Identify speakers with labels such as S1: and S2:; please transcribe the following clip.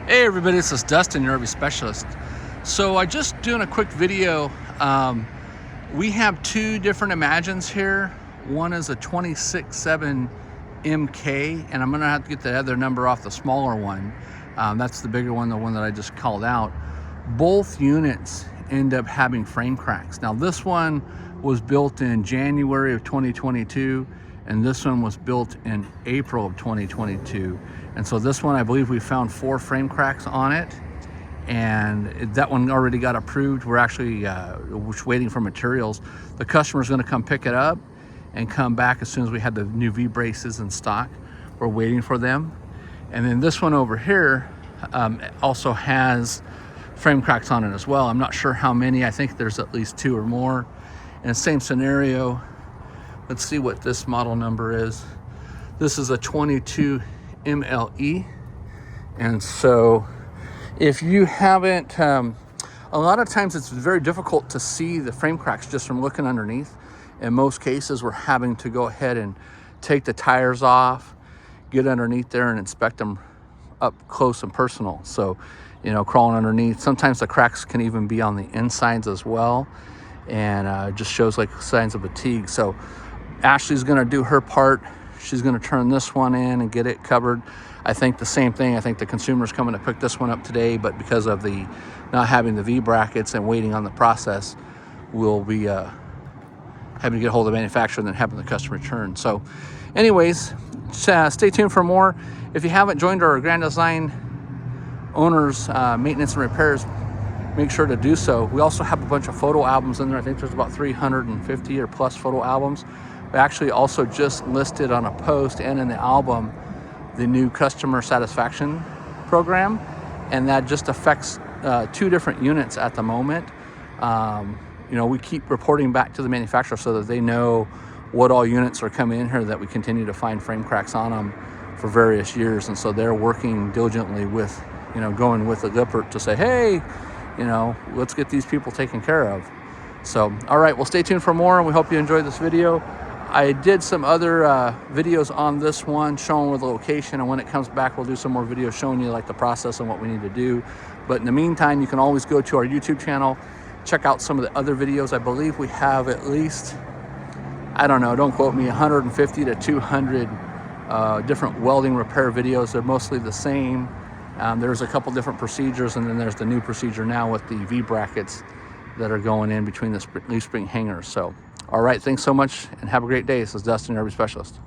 S1: Hey everybody, this is Dustin, your RV specialist. So I just doing a quick video. We have two different Imagines here. One is a 26.7 MK, and I'm gonna have to get the other number off the smaller one. That's the bigger one, the one that I just called out. Both units end up having frame cracks. Now this one was built in January of 2022, and this one was built in April of 2022. And so this one, I believe we found 4 frame cracks on it, and that one already got approved. We're actually waiting for materials. The customer's gonna come pick it up and come back as soon as we have the new V-braces in stock. We're waiting for them. And then this one over here also has frame cracks on it as well. I'm not sure how many. I think there's at least 2 or more. And same scenario. Let's see what this model number is. This is a 22 MLE. And so if you haven't, a lot of times it's very difficult to see the frame cracks just from looking underneath. In most cases, we're having to go ahead and take the tires off, get underneath there and inspect them up close and personal. So, you know, crawling underneath. Sometimes the cracks can even be on the insides as well, and it just shows like signs of fatigue. So Ashley's gonna do her part. She's gonna turn this one in and get it covered. I think the same thing. I think the consumer's coming to pick this one up today, but because of the not having the V brackets and waiting on the process, we'll be having to get a hold of the manufacturer and then having the customer return. So anyways, stay tuned for more. If you haven't joined our Grand Design Owners Maintenance and Repairs, make sure to do so. We also have a bunch of photo albums in there. I think there's about 350 or plus photo albums. We actually also just listed on a post and in the album the new customer satisfaction program, and that just affects 2 different units at the moment. You know, we keep reporting back to the manufacturer so that they know what all units are coming in here that we continue to find frame cracks on them for various years. And so they're working diligently with, you know, going with the Lippert to say, hey, you know, let's get these people taken care of. So, all right, well, stay tuned for more, and we hope you enjoyed this video. I did some other videos on this one showing where the location, and when it comes back, we'll do some more videos showing you like the process and what we need to do. But in the meantime, you can always go to our YouTube channel, check out some of the other videos. I believe we have at least, I don't know, don't quote me, 150 to 200 different welding repair videos. They're mostly the same. There's a couple different procedures, and then there's the new procedure now with the V brackets that are going in between the leaf spring hangers. So, all right, thanks so much and have a great day. This is Dustin, your RV specialist.